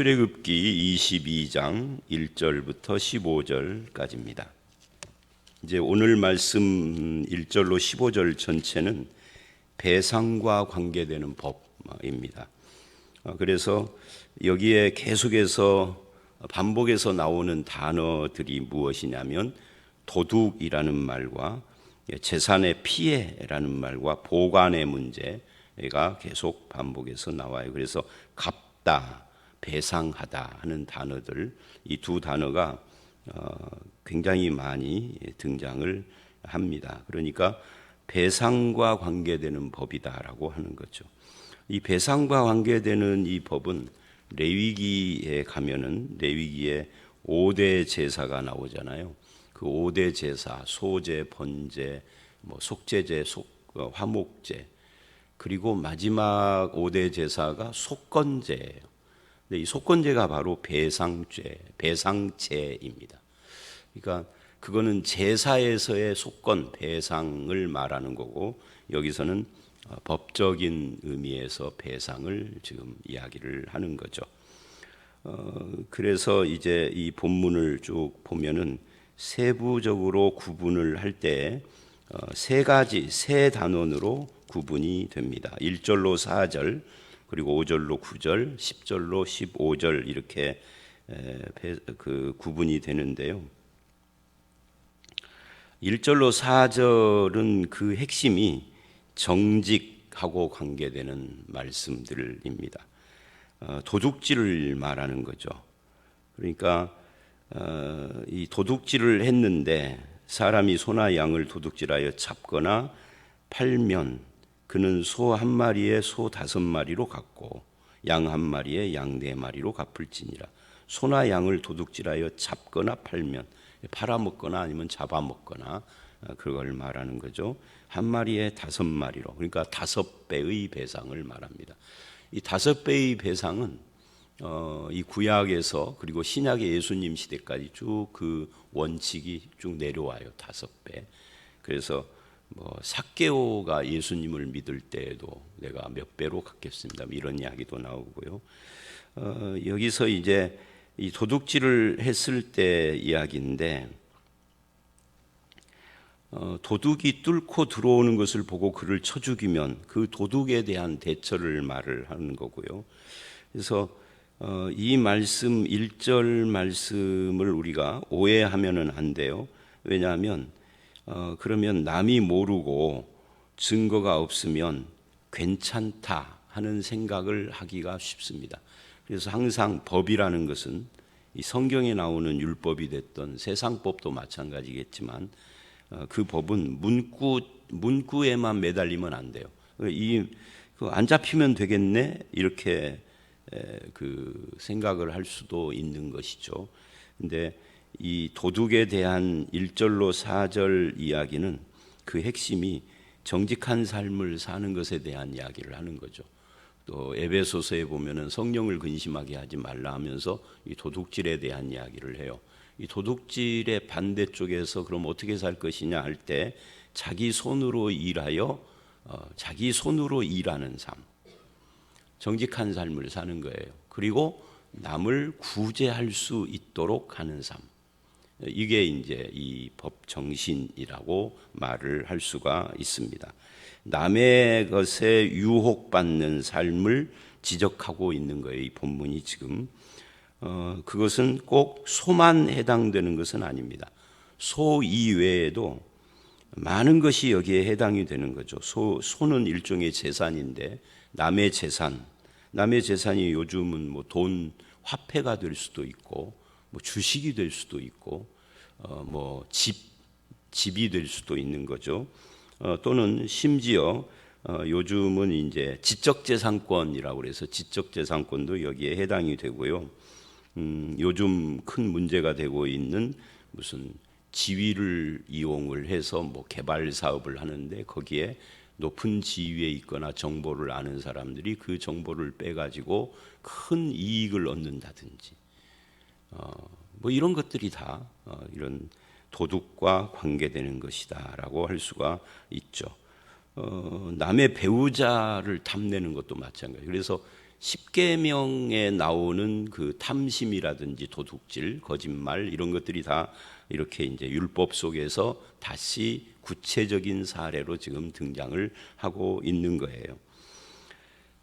출애굽기 22장 1절부터 15절까지입니다. 이제 오늘 말씀 1절로 15절 전체는 배상과 관계되는 법입니다. 그래서 여기에 계속해서 반복해서 나오는 단어들이 무엇이냐면 도둑이라는 말과 재산의 피해라는 말과 보관의 문제가 계속 반복해서 나와요. 그래서 갚다, 배상하다 하는 단어들, 이 두 단어가 굉장히 많이 등장을 합니다. 그러니까 배상과 관계되는 법이다라고 하는 거죠. 이 배상과 관계되는 이 법은 레위기에 가면은 레위기에 5대 제사가 나오잖아요. 그 5대 제사, 소제, 번제, 속제제, 화목제, 그리고 마지막 5대 제사가 속건제예요. 이 속건제가 바로 배상제입니다. 그러니까 그거는 제사에서의 속건, 배상을 말하는 거고, 여기서는 법적인 의미에서 배상을 지금 이야기를 하는 거죠. 그래서 이제 이 본문을 쭉 보면은 세부적으로 구분을 할 때 세 가지, 세 단원으로 구분이 됩니다. 1절로 4절, 그리고 5절로 9절, 10절로 15절 이렇게 구분이 되는데요. 1절로 4절은 그 핵심이 정직하고 관계되는 말씀들입니다. 도둑질을 말하는 거죠. 그러니까 이 도둑질을 했는데 사람이 소나 양을 도둑질하여 잡거나 팔면 그는 소 한 마리에 소 5마리로 갚고 양 한 마리에 양 4마리로 갚을지니라. 소나 양을 도둑질하여 잡거나 팔면, 팔아먹거나 아니면 잡아먹거나 그걸 말하는 거죠. 한 마리에 5마리로, 그러니까 5배의 배상을 말합니다. 이 5배의 배상은 이 구약에서 그리고 신약의 예수님 시대까지 쭉 그 원칙이 쭉 내려와요. 5배. 그래서 삭개오가 예수님을 믿을 때에도 내가 몇 배로 갚겠습니다, 이런 이야기도 나오고요. 여기서 이제 이 도둑질을 했을 때 이야기인데, 도둑이 뚫고 들어오는 것을 보고 그를 쳐 죽이면 그 도둑에 대한 대처를 말을 하는 거고요. 그래서 이 말씀 1절 말씀을 우리가 오해하면은 안 돼요. 왜냐하면 그러면 남이 모르고 증거가 없으면 괜찮다 하는 생각을 하기가 쉽습니다. 그래서 항상 법이라는 것은 이 성경에 나오는 율법이 됐던 세상법도 마찬가지겠지만 그 법은 문구에만 매달리면 안 돼요. 안 잡히면 되겠네 이렇게 생각을 할 수도 있는 것이죠. 근데 이 도둑에 대한 1절로 4절 이야기는 그 핵심이 정직한 삶을 사는 것에 대한 이야기를 하는 거죠. 또 에베소서에 보면은 성령을 근심하게 하지 말라 하면서 이 도둑질에 대한 이야기를 해요. 이 도둑질의 반대쪽에서 그럼 어떻게 살 것이냐 할 때 자기 손으로 일하여 자기 손으로 일하는 삶, 정직한 삶을 사는 거예요. 그리고 남을 구제할 수 있도록 하는 삶, 이게 이제 이 법 정신이라고 말을 할 수가 있습니다. 남의 것에 유혹받는 삶을 지적하고 있는 거예요. 이 본문이 지금. 그것은 꼭 소만 해당되는 것은 아닙니다. 소 이외에도 많은 것이 여기에 해당이 되는 거죠. 소는 일종의 재산인데 남의 재산이 요즘은 돈, 화폐가 될 수도 있고 주식이 될 수도 있고 집이 될 수도 있는 거죠. 또는 심지어 요즘은 이제 지적재산권이라고 해서 지적재산권도 여기에 해당이 되고요. 요즘 큰 문제가 되고 있는 무슨 지위를 이용을 해서 개발 사업을 하는데 거기에 높은 지위에 있거나 정보를 아는 사람들이 그 정보를 빼가지고 큰 이익을 얻는다든지 이런 것들이 다 이런 도둑과 관계되는 것이다라고 할 수가 있죠. 남의 배우자를 탐내는 것도 마찬가지예요. 그래서 십계명에 나오는 그 탐심이라든지 도둑질, 거짓말 이런 것들이 다 이렇게 이제 율법 속에서 다시 구체적인 사례로 지금 등장을 하고 있는 거예요.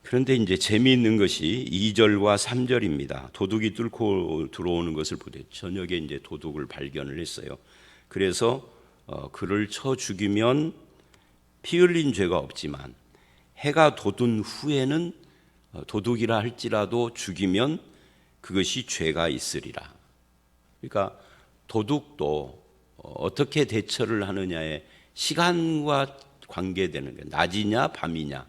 그런데 이제 재미있는 것이 2절과 3절입니다. 도둑이 뚫고 들어오는 것을 보되 저녁에 이제 도둑을 발견을 했어요. 그래서 그를 쳐 죽이면 피 흘린 죄가 없지만 해가 돋은 후에는 도둑이라 할지라도 죽이면 그것이 죄가 있으리라. 그러니까 도둑도 어떻게 대처를 하느냐에 시간과 관계되는 거예요. 낮이냐 밤이냐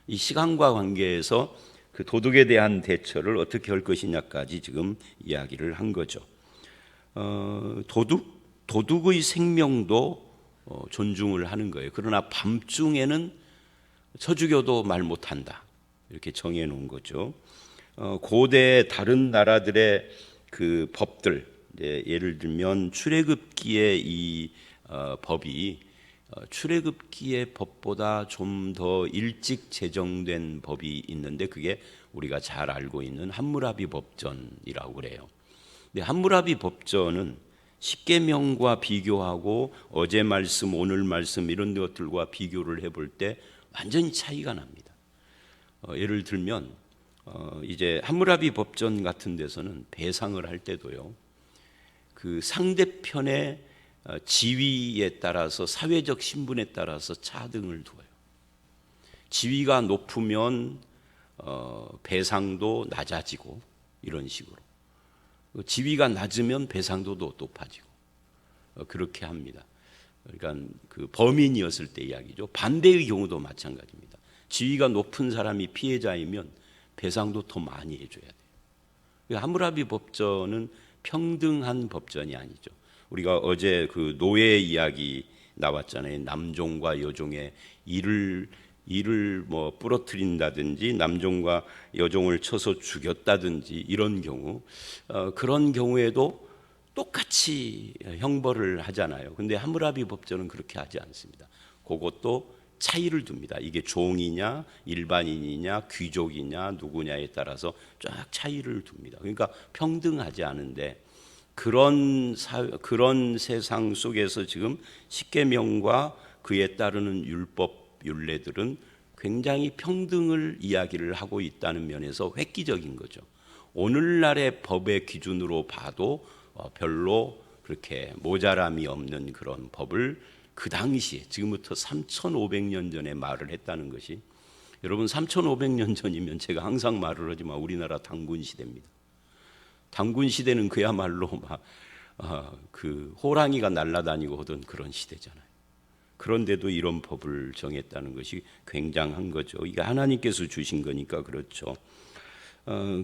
이 시간과 관계에서 그 도둑에 대한 대처를 어떻게 할 것이냐까지 지금 이야기를 한 거죠. 도둑의 생명도 존중을 하는 거예요. 그러나 밤중에는 쳐 죽여도 말 못한다. 이렇게 정해 놓은 거죠. 고대 다른 나라들의 그 법들, 예를 들면 출애굽기의 이 법이 출애굽기의 법보다 좀 더 일찍 제정된 법이 있는데 그게 우리가 잘 알고 있는 함무라비 법전이라고 그래요. 근데 함무라비 법전은 십계명과 비교하고 어제 말씀, 오늘 말씀 이런 것들과 비교를 해볼 때 완전히 차이가 납니다. 예를 들면 이제 함무라비 법전 같은 데서는 배상을 할 때도요. 그 상대편의 지위에 따라서 사회적 신분에 따라서 차등을 두어요. 지위가 높으면 배상도 낮아지고 이런 식으로 지위가 낮으면 배상도 높아지고 그렇게 합니다. 그러니까 그 범인이었을 때 이야기죠. 반대의 경우도 마찬가지입니다. 지위가 높은 사람이 피해자이면 배상도 더 많이 해줘야 돼요. 함무라비 법전은 평등한 법전이 아니죠. 우리가 어제 그 노예 이야기 나왔잖아요. 남종과 여종의 일을 뭐 부러뜨린다든지 남종과 여종을 쳐서 죽였다든지 이런 경우 그런 경우에도 똑같이 형벌을 하잖아요. 근데 함무라비 법전은 그렇게 하지 않습니다. 그것도 차이를 둡니다. 이게 종이냐 일반인이냐 귀족이냐 누구냐에 따라서 쫙 차이를 둡니다. 그러니까 평등하지 않은데 그런 세상 속에서 지금 십계명과 그에 따르는 율법 율례들은 굉장히 평등을 이야기를 하고 있다는 면에서 획기적인 거죠. 오늘날의 법의 기준으로 봐도 별로 그렇게 모자람이 없는 그런 법을 그 당시에 지금부터 3,500년 전에 말을 했다는 것이 여러분 3,500년 전이면 제가 항상 말을 하지만 우리나라 단군 시대입니다. 단군 시대는 그야말로 막 그 호랑이가 날아다니고 하던 그런 시대잖아요. 그런데도 이런 법을 정했다는 것이 굉장한 거죠. 이게 하나님께서 주신 거니까 그렇죠.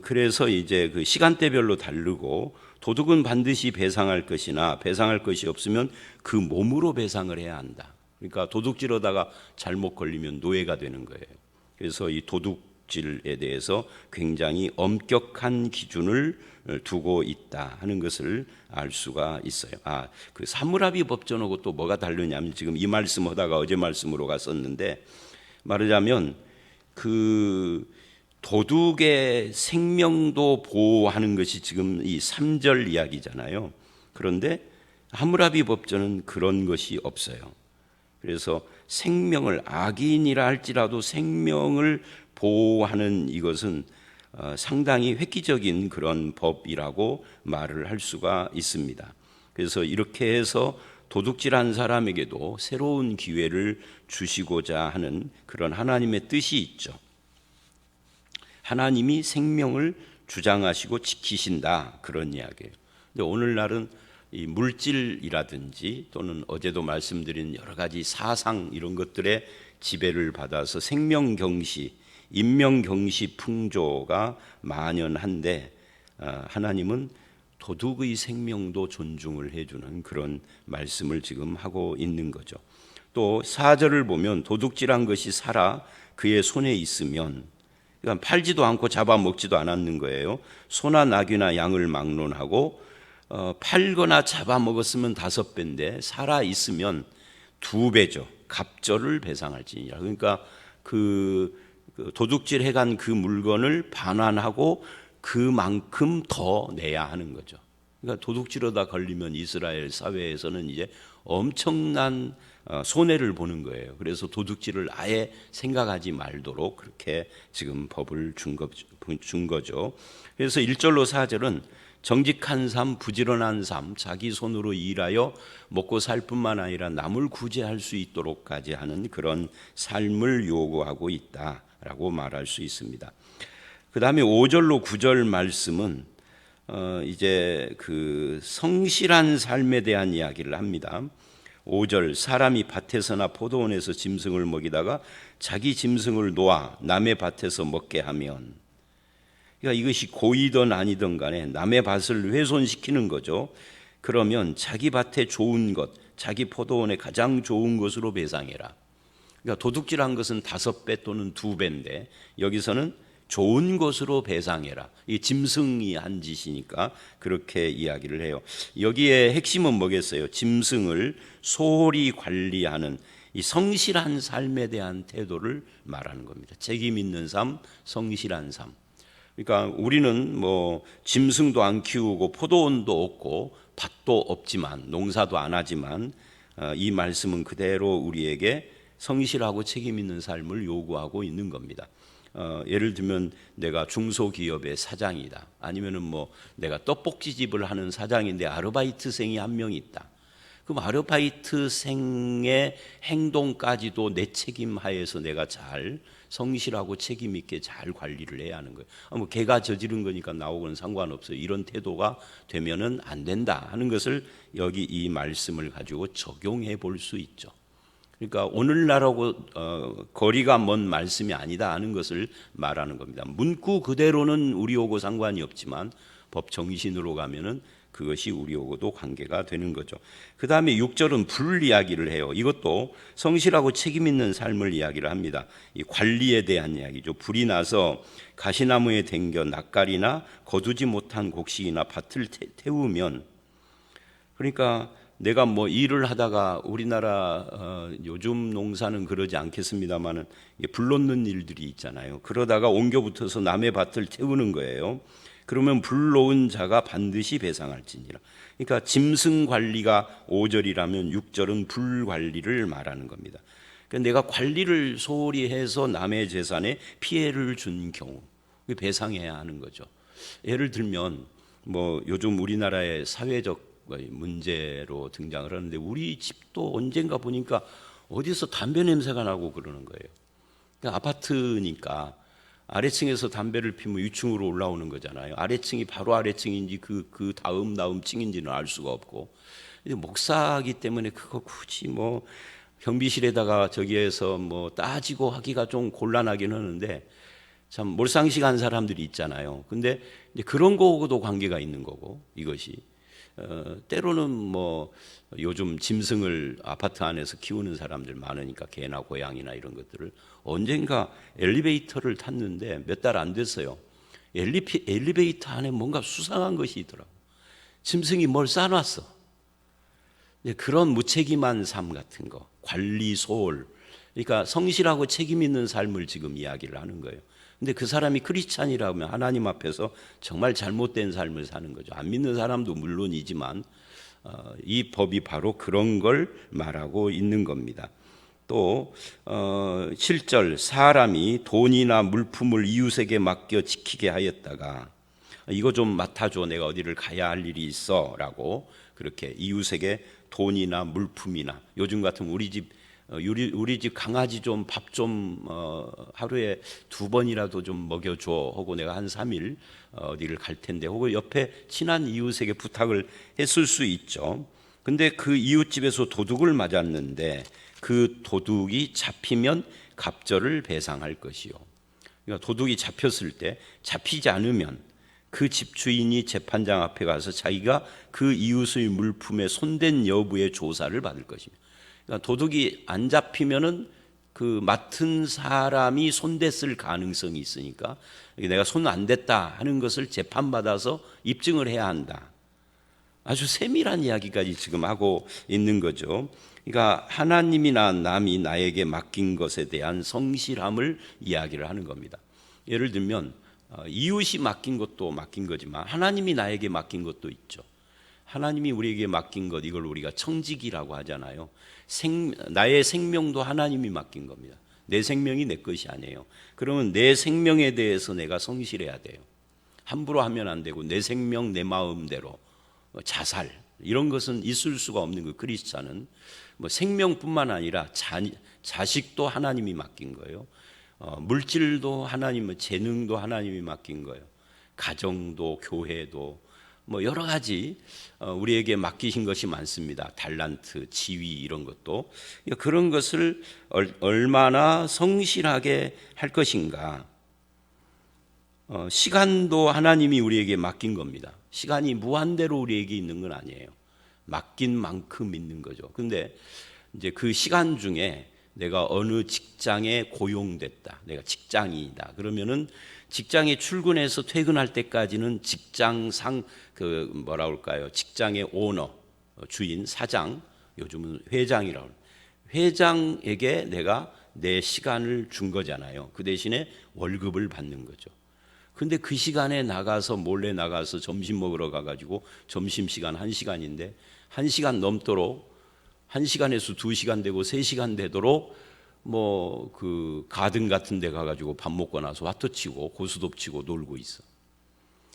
그래서 이제 그 시간대별로 다르고 도둑은 반드시 배상할 것이나 배상할 것이 없으면 그 몸으로 배상을 해야 한다. 그러니까 도둑질하다가 잘못 걸리면 노예가 되는 거예요. 그래서 이 도둑질에 대해서 굉장히 엄격한 기준을 두고 있다 하는 것을 알 수가 있어요. 그 함무라비 법전하고 또 뭐가 다르냐면 지금 이 말씀하다가 어제 말씀으로 갔었는데 말하자면 그 도둑의 생명도 보호하는 것이 지금 이 3절 이야기잖아요. 그런데 함무라비 법전은 그런 것이 없어요. 그래서 생명을 악인이라 할지라도 생명을 보호하는 이것은 상당히 획기적인 그런 법이라고 말을 할 수가 있습니다. 그래서 이렇게 해서 도둑질한 사람에게도 새로운 기회를 주시고자 하는 그런 하나님의 뜻이 있죠. 하나님이 생명을 주장하시고 지키신다 그런 이야기예요. 근데 오늘날은 이 물질이라든지 또는 어제도 말씀드린 여러 가지 사상 이런 것들의 지배를 받아서 생명경시, 인명경시 풍조가 만연한데 하나님은 도둑의 생명도 존중을 해주는 그런 말씀을 지금 하고 있는 거죠. 또 4절을 보면 도둑질한 것이 살아 그의 손에 있으면 그러니까 팔지도 않고 잡아먹지도 않았는 거예요. 소나 나귀나 양을 막론하고 팔거나 잡아먹었으면 5배인데 살아있으면 2배죠. 갑절을 배상할지니라. 그러니까 그 도둑질 해간 그 물건을 반환하고 그만큼 더 내야 하는 거죠. 그러니까 도둑질하다 걸리면 이스라엘 사회에서는 이제 엄청난 손해를 보는 거예요. 그래서 도둑질을 아예 생각하지 말도록 그렇게 지금 법을 준 거죠. 그래서 1절로 4절은 정직한 삶, 부지런한 삶, 자기 손으로 일하여 먹고 살 뿐만 아니라 남을 구제할 수 있도록까지 하는 그런 삶을 요구하고 있다라고 말할 수 있습니다. 그 다음에 5절로 9절 말씀은 이제 그 성실한 삶에 대한 이야기를 합니다. 5절, 사람이 밭에서나 포도원에서 짐승을 먹이다가 자기 짐승을 놓아 남의 밭에서 먹게 하면, 그러니까 이것이 고이든 아니든 간에 남의 밭을 훼손시키는 거죠. 그러면 자기 밭에 좋은 것, 자기 포도원에 가장 좋은 것으로 배상해라. 그러니까 도둑질한 것은 5배 또는 2배인데 여기서는 좋은 것으로 배상해라. 이 짐승이 한 짓이니까 그렇게 이야기를 해요. 여기에 핵심은 뭐겠어요? 짐승을 소홀히 관리하는 이 성실한 삶에 대한 태도를 말하는 겁니다. 책임 있는 삶, 성실한 삶. 그러니까 우리는 뭐 짐승도 안 키우고 포도원도 없고 밭도 없지만, 농사도 안 하지만 이 말씀은 그대로 우리에게 성실하고 책임 있는 삶을 요구하고 있는 겁니다. 예를 들면 내가 중소기업의 사장이다. 아니면은 뭐 내가 떡볶이집을 하는 사장인데 아르바이트생이 한 명 있다. 그럼 아르바이트생의 행동까지도 내 책임 하에서 내가 잘 성실하고 책임 있게 잘 관리를 해야 하는 거예요. 뭐 걔가 저지른 거니까 나오고는 상관없어요. 이런 태도가 되면은 안 된다 하는 것을 여기 이 말씀을 가지고 적용해 볼 수 있죠. 그러니까 오늘날하고 거리가 먼 말씀이 아니다 하는 것을 말하는 겁니다. 문구 그대로는 우리하고 상관이 없지만 법 정신으로 가면은 그것이 우리하고도 관계가 되는 거죠. 그 다음에 6절은 불 이야기를 해요. 이것도 성실하고 책임 있는 삶을 이야기를 합니다. 이 관리에 대한 이야기죠. 불이 나서 가시나무에 댕겨 낯가리나 거두지 못한 곡식이나 밭을 태우면, 그러니까 내가 뭐 일을 하다가 우리나라 요즘 농사는 그러지 않겠습니다만은 불 놓는 일들이 있잖아요. 그러다가 옮겨 붙어서 남의 밭을 태우는 거예요. 그러면 불 놓은 자가 반드시 배상할지니라. 그러니까 짐승 관리가 5절이라면 6절은 불 관리를 말하는 겁니다. 그러니까 내가 관리를 소홀히 해서 남의 재산에 피해를 준 경우 배상해야 하는 거죠. 예를 들면 뭐 요즘 우리나라의 사회적 문제로 등장을 하는데 우리 집도 언젠가 보니까 어디서 담배 냄새가 나고 그러는 거예요. 그러니까 아파트니까 아래층에서 담배를 피우면 위층으로 올라오는 거잖아요. 아래층이 바로 아래층인지 그 다음 층인지는 알 수가 없고, 목사이기 때문에 그거 굳이 뭐 경비실에다가 저기에서 뭐 따지고 하기가 좀 곤란하긴 하는데 참 몰상식한 사람들이 있잖아요. 근데 이제 그런 거하고도 관계가 있는 거고, 이것이 때로는 뭐 요즘 짐승을 아파트 안에서 키우는 사람들 많으니까 개나 고양이나 이런 것들을 언젠가 엘리베이터를 탔는데 몇 달 안 됐어요. 엘리베이터 안에 뭔가 수상한 것이 있더라고. 짐승이 뭘 싸놨어. 그런 무책임한 삶 같은 거, 관리 소홀, 그러니까 성실하고 책임 있는 삶을 지금 이야기를 하는 거예요. 근데 그 사람이 크리스찬이라면 하나님 앞에서 정말 잘못된 삶을 사는 거죠. 안 믿는 사람도 물론이지만 이 법이 바로 그런 걸 말하고 있는 겁니다. 또 7절, 사람이 돈이나 물품을 이웃에게 맡겨 지키게 하였다가 이거 좀 맡아줘, 내가 어디를 가야 할 일이 있어 라고 그렇게 이웃에게 돈이나 물품이나, 요즘 같은 우리 집 강아지 좀 밥 좀 하루에 2번이라도 좀 먹여줘 하고 내가 한 3일 어디를 갈 텐데, 혹은 옆에 친한 이웃에게 부탁을 했을 수 있죠. 근데 그 이웃집에서 도둑을 맞았는데 그 도둑이 잡히면 갑절을 배상할 것이요. 그러니까 도둑이 잡혔을 때, 잡히지 않으면 그 집주인이 재판장 앞에 가서 자기가 그 이웃의 물품에 손댄 여부의 조사를 받을 것입니다. 그러니까 도둑이 안 잡히면은 그 맡은 사람이 손댔을 가능성이 있으니까 내가 손 안 댔다 하는 것을 재판받아서 입증을 해야 한다. 아주 세밀한 이야기까지 지금 하고 있는 거죠. 그러니까 하나님이나 남이 나에게 맡긴 것에 대한 성실함을 이야기를 하는 겁니다. 예를 들면 이웃이 맡긴 것도 맡긴 거지만 하나님이 나에게 맡긴 것도 있죠. 하나님이 우리에게 맡긴 것, 이걸 우리가 청지기라고 하잖아요. 나의 생명도 하나님이 맡긴 겁니다. 내 생명이 내 것이 아니에요. 그러면 내 생명에 대해서 내가 성실해야 돼요. 함부로 하면 안 되고 내 생명 내 마음대로 자살 이런 것은 있을 수가 없는 거예요. 크리스찬은 뭐 생명뿐만 아니라 자식도 하나님이 맡긴 거예요. 물질도 하나님, 재능도 하나님이 맡긴 거예요. 가정도 교회도 뭐 여러 가지 우리에게 맡기신 것이 많습니다. 달란트, 지위 이런 것도. 그런 것을 얼마나 성실하게 할 것인가. 시간도 하나님이 우리에게 맡긴 겁니다. 시간이 무한대로 우리에게 있는 건 아니에요. 맡긴 만큼 있는 거죠. 근데 이제 그 시간 중에 내가 어느 직장에 고용됐다. 내가 직장인이다. 그러면은 직장에 출근해서 퇴근할 때까지는 직장상 직장의 오너, 주인, 사장, 요즘은 회장이라고 합니다. 회장에게 내가 내 시간을 준 거잖아요. 그 대신에 월급을 받는 거죠. 근데 그 시간에 나가서 몰래 나가서 점심 먹으러 가가지고 점심시간 1시간인데 1시간 넘도록 1시간에서 2시간 되고 3시간 되도록 뭐 그 가든 같은 데 가가지고 밥 먹고 나서 화투 치고 고스톱 치고 놀고 있어.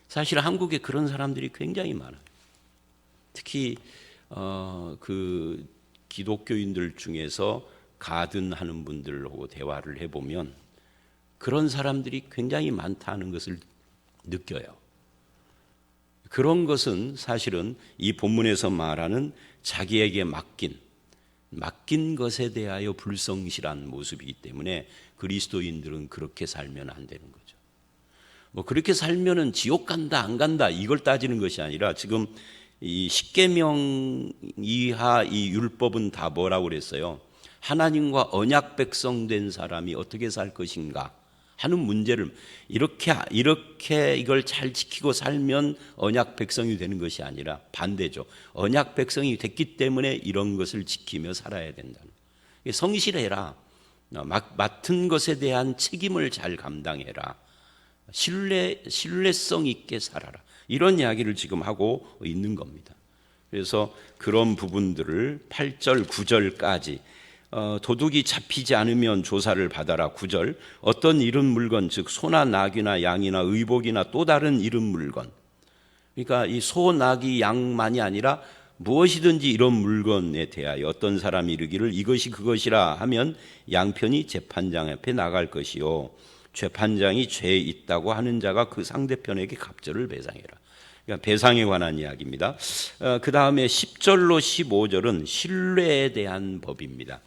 사실 한국에 그런 사람들이 굉장히 많아요. 특히 그 기독교인들 중에서 가든 하는 분들하고 대화를 해보면 그런 사람들이 굉장히 많다는 것을 느껴요. 그런 것은 사실은 이 본문에서 말하는 자기에게 맡긴 것에 대하여 불성실한 모습이기 때문에 그리스도인들은 그렇게 살면 안 되는 거죠. 뭐 그렇게 살면은 지옥 간다 안 간다 이걸 따지는 것이 아니라 지금 이 십계명 이하 이 율법은 다 뭐라고 그랬어요? 하나님과 언약 백성 된 사람이 어떻게 살 것인가 하는 문제를 이렇게 이걸 잘 지키고 살면 언약 백성이 되는 것이 아니라 반대죠. 언약 백성이 됐기 때문에 이런 것을 지키며 살아야 된다는. 성실해라. 맡은 것에 대한 책임을 잘 감당해라. 신뢰성 있게 살아라. 이런 이야기를 지금 하고 있는 겁니다. 그래서 그런 부분들을 8절, 9절까지 도둑이 잡히지 않으면 조사를 받아라. 9절 어떤 이른 물건 즉 소나 낙이나 양이나 의복이나 또 다른 이른 물건, 그러니까 이 소, 낙이, 양만이 아니라 무엇이든지 이런 물건에 대하여 어떤 사람이 이르기를 이것이 그것이라 하면 양편이 재판장 앞에 나갈 것이요 재판장이 죄 있다고 하는 자가 그 상대편에게 갑절을 배상해라. 그러니까 배상에 관한 이야기입니다. 그 다음에 10절로 15절은 신뢰에 대한 법입니다.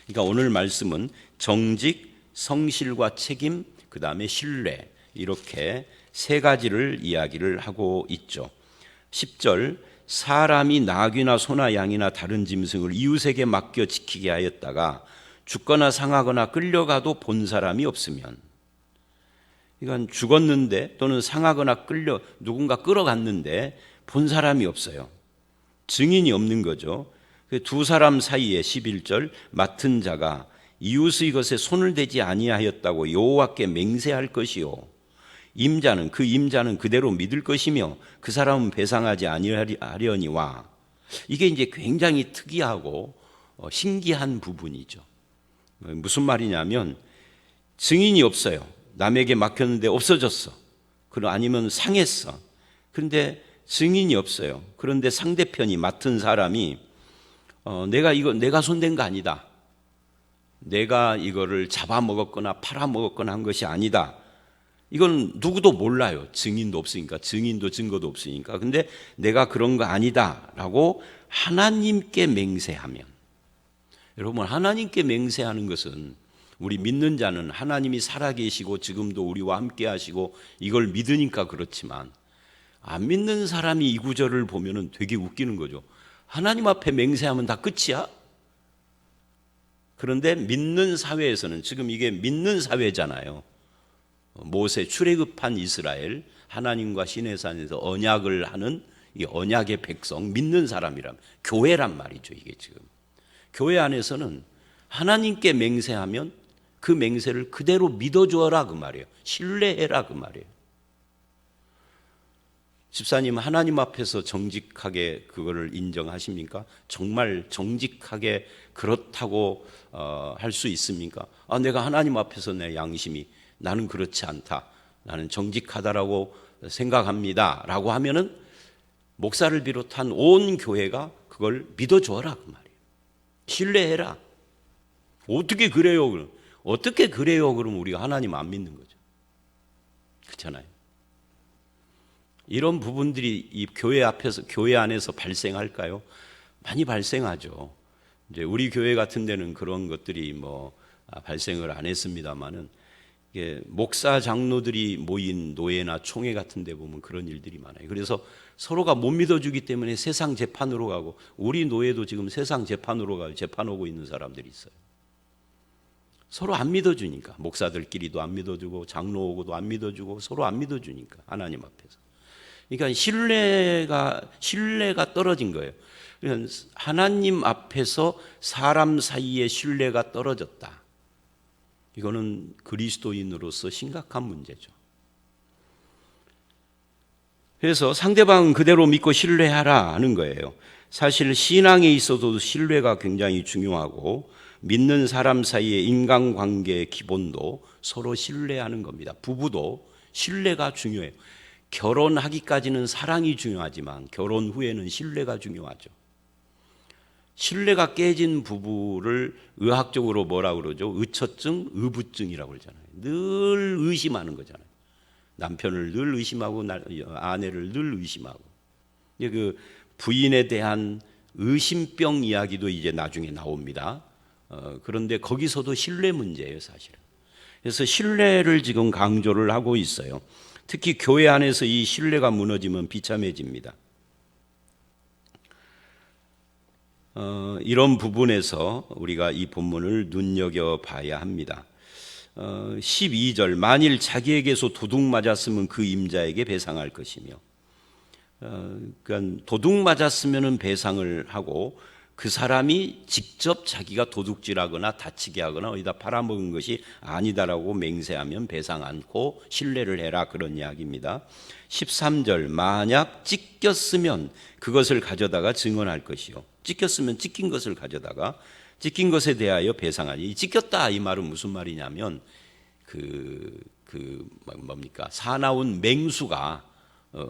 그러니까 오늘 말씀은 정직, 성실과 책임, 그 다음에 신뢰 이렇게 세 가지를 이야기를 하고 있죠. 10절 사람이 낙이나 소나 양이나 다른 짐승을 이웃에게 맡겨 지키게 하였다가 죽거나 상하거나 끌려가도 본 사람이 없으면, 그러니까 죽었는데 또는 상하거나 누군가 끌어갔는데 본 사람이 없어요. 증인이 없는 거죠. 두 사람 사이에 11절 맡은 자가 이웃의 것에 손을 대지 아니하였다고 여호와께 맹세할 것이요 임자는 그대로 믿을 것이며 그 사람은 배상하지 아니하려니와. 이게 이제 굉장히 특이하고 신기한 부분이죠. 무슨 말이냐면 증인이 없어요. 남에게 맡겼는데 없어졌어. 아니면 상했어. 그런데 증인이 없어요. 그런데 상대편이 맡은 사람이 내가 손댄 거 아니다. 내가 이거를 잡아먹었거나 팔아먹었거나 한 것이 아니다. 이건 누구도 몰라요. 증인도 없으니까. 증인도 증거도 없으니까. 근데 내가 그런 거 아니다라고 하나님께 맹세하면, 여러분 하나님께 맹세하는 것은 우리 믿는 자는 하나님이 살아계시고 지금도 우리와 함께 하시고 이걸 믿으니까 그렇지만 안 믿는 사람이 이 구절을 보면은 되게 웃기는 거죠. 하나님 앞에 맹세하면 다 끝이야? 그런데 믿는 사회에서는, 지금 이게 믿는 사회잖아요. 모세 출애굽한 이스라엘, 하나님과 시내산에서 언약을 하는 이 언약의 백성, 믿는 사람이란 교회란 말이죠. 이게 지금 교회 안에서는 하나님께 맹세하면 그 맹세를 그대로 믿어주어라 그 말이에요. 신뢰해라 그 말이에요. 집사님, 하나님 앞에서 정직하게 그거를 인정하십니까? 정말 정직하게 그렇다고 할 수 있습니까? 내가 하나님 앞에서 내 양심이 나는 그렇지 않다, 나는 정직하다라고 생각합니다 라고 하면은 목사를 비롯한 온 교회가 그걸 믿어줘라 그 말이에요. 신뢰해라. 어떻게 그래요? 어떻게 그래요? 그러면 우리가 하나님 안 믿는 거죠. 그렇잖아요. 이런 부분들이 이 교회 앞에서, 교회 안에서 발생할까요? 많이 발생하죠. 이제 우리 교회 같은 데는 그런 것들이 발생을 안 했습니다만은, 목사 장로들이 모인 노예나 총회 같은 데 보면 그런 일들이 많아요. 그래서 서로가 못 믿어주기 때문에 세상 재판으로 가고, 우리 노예도 지금 세상 재판으로 가고 재판하고 있는 사람들이 있어요. 서로 안 믿어주니까, 목사들끼리도 안 믿어주고 장로하고도 안 믿어주고 서로 안 믿어주니까, 하나님 앞에서. 그러니까 신뢰가 떨어진 거예요. 그러니까 하나님 앞에서 사람 사이의 신뢰가 떨어졌다. 이거는 그리스도인으로서 심각한 문제죠. 그래서 상대방은 그대로 믿고 신뢰하라 하는 거예요. 사실 신앙에 있어도 신뢰가 굉장히 중요하고, 믿는 사람 사이의 인간관계의 기본도 서로 신뢰하는 겁니다. 부부도 신뢰가 중요해요. 결혼하기까지는 사랑이 중요하지만 결혼 후에는 신뢰가 중요하죠. 신뢰가 깨진 부부를 의학적으로 뭐라 그러죠? 의처증, 의부증이라고 그러잖아요. 늘 의심하는 거잖아요. 남편을 늘 의심하고 아내를 늘 의심하고. 그 부인에 대한 의심병 이야기도 이제 나중에 나옵니다. 그런데 거기서도 신뢰 문제예요, 사실은. 그래서 신뢰를 지금 강조를 하고 있어요. 특히 교회 안에서 이 신뢰가 무너지면 비참해집니다. 이런 부분에서 우리가 이 본문을 눈여겨봐야 합니다. 12절, 만일 자기에게서 도둑 맞았으면 그 임자에게 배상할 것이며, 그러니까 도둑 맞았으면 배상을 하고, 그 사람이 직접 자기가 도둑질하거나 다치게 하거나 어디다 팔아먹은 것이 아니다라고 맹세하면 배상 않고 신뢰를 해라, 그런 이야기입니다. 13절, 만약 찢겼으면 그것을 가져다가 증언할 것이요. 찢겼으면 찢긴 것을 가져다가 찢긴 것에 대하여 배상하니. 이 찢겼다 이 말은 무슨 말이냐면 뭡니까? 사나운 맹수가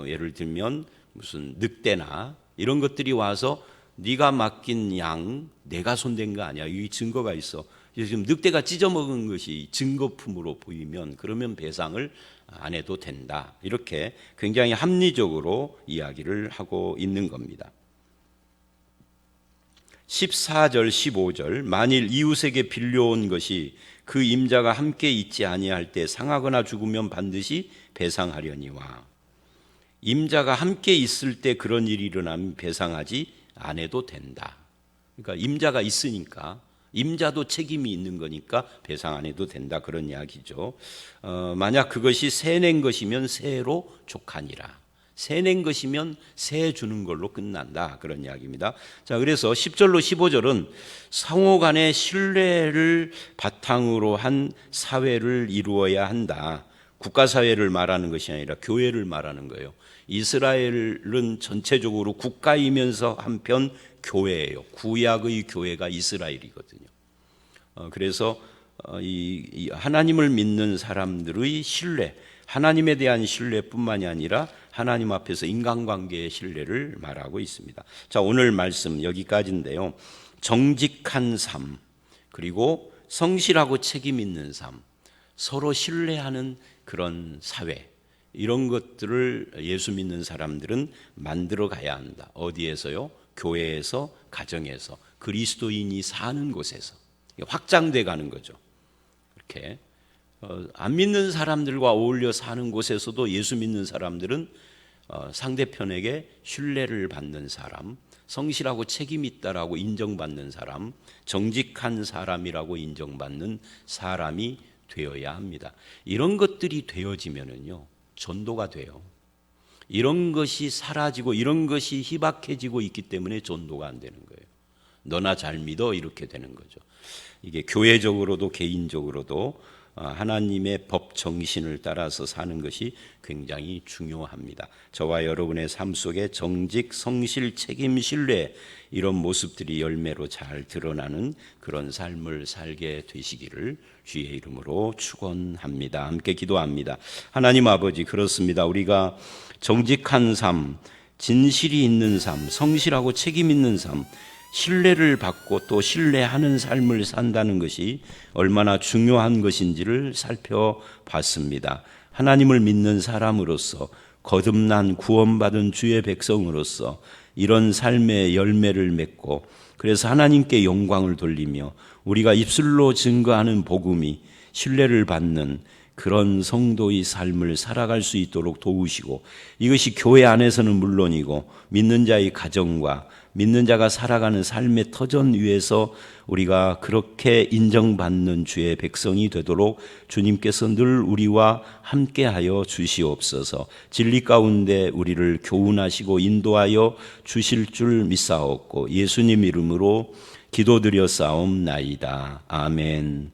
예를 들면 무슨 늑대나 이런 것들이 와서 네가 맡긴 양 내가 손댄 거 아니야, 이 증거가 있어. 지금 늑대가 찢어먹은 것이 증거품으로 보이면 그러면 배상을 안 해도 된다. 이렇게 굉장히 합리적으로 이야기를 하고 있는 겁니다. 14절 15절, 만일 이웃에게 빌려온 것이 그 임자가 함께 있지 아니할 때 상하거나 죽으면 반드시 배상하려니와. 임자가 함께 있을 때 그런 일이 일어나면 배상하지 안 해도 된다. 그러니까 임자가 있으니까, 임자도 책임이 있는 거니까 배상 안 해도 된다, 그런 이야기죠. 만약 그것이 새낸 것이면 새로 족하니라. 새낸 것이면 새 주는 걸로 끝난다, 그런 이야기입니다. 자, 그래서 10절로 15절은 상호 간의 신뢰를 바탕으로 한 사회를 이루어야 한다. 국가사회를 말하는 것이 아니라 교회를 말하는 거예요. 이스라엘은 전체적으로 국가이면서 한편 교회예요. 구약의 교회가 이스라엘이거든요. 그래서 이 하나님을 믿는 사람들의 신뢰, 하나님에 대한 신뢰뿐만이 아니라 하나님 앞에서 인간관계의 신뢰를 말하고 있습니다. 자, 오늘 말씀 여기까지인데요. 정직한 삶, 그리고 성실하고 책임 있는 삶, 서로 신뢰하는 그런 사회, 이런 것들을 예수 믿는 사람들은 만들어 가야 한다. 어디에서요? 교회에서, 가정에서, 그리스도인이 사는 곳에서 확장돼 가는 거죠. 이렇게 안 믿는 사람들과 어울려 사는 곳에서도 예수 믿는 사람들은 상대편에게 신뢰를 받는 사람, 성실하고 책임 있다라고 인정받는 사람, 정직한 사람이라고 인정받는 사람이 되어야 합니다. 이런 것들이 되어지면은요, 전도가 돼요. 이런 것이 사라지고 이런 것이 희박해지고 있기 때문에 전도가 안 되는 거예요. 너나 잘 믿어 이렇게 되는 거죠. 이게 교회적으로도 개인적으로도 하나님의 법 정신을 따라서 사는 것이 굉장히 중요합니다. 저와 여러분의 삶 속에 정직, 성실, 책임, 신뢰 이런 모습들이 열매로 잘 드러나는 그런 삶을 살게 되시기를 주의 이름으로 축원합니다. 함께 기도합니다. 하나님 아버지, 그렇습니다. 우리가 정직한 삶, 진실이 있는 삶, 성실하고 책임 있는 삶, 신뢰를 받고 또 신뢰하는 삶을 산다는 것이 얼마나 중요한 것인지를 살펴봤습니다. 하나님을 믿는 사람으로서, 거듭난 구원받은 주의 백성으로서 이런 삶의 열매를 맺고, 그래서 하나님께 영광을 돌리며 우리가 입술로 증거하는 복음이 신뢰를 받는 그런 성도의 삶을 살아갈 수 있도록 도우시고, 이것이 교회 안에서는 물론이고 믿는 자의 가정과 믿는 자가 살아가는 삶의 터전 위에서 우리가 그렇게 인정받는 주의 백성이 되도록 주님께서 늘 우리와 함께하여 주시옵소서. 진리 가운데 우리를 교훈하시고 인도하여 주실 줄 믿사옵고 예수님 이름으로 기도드려 싸움나이다. 아멘.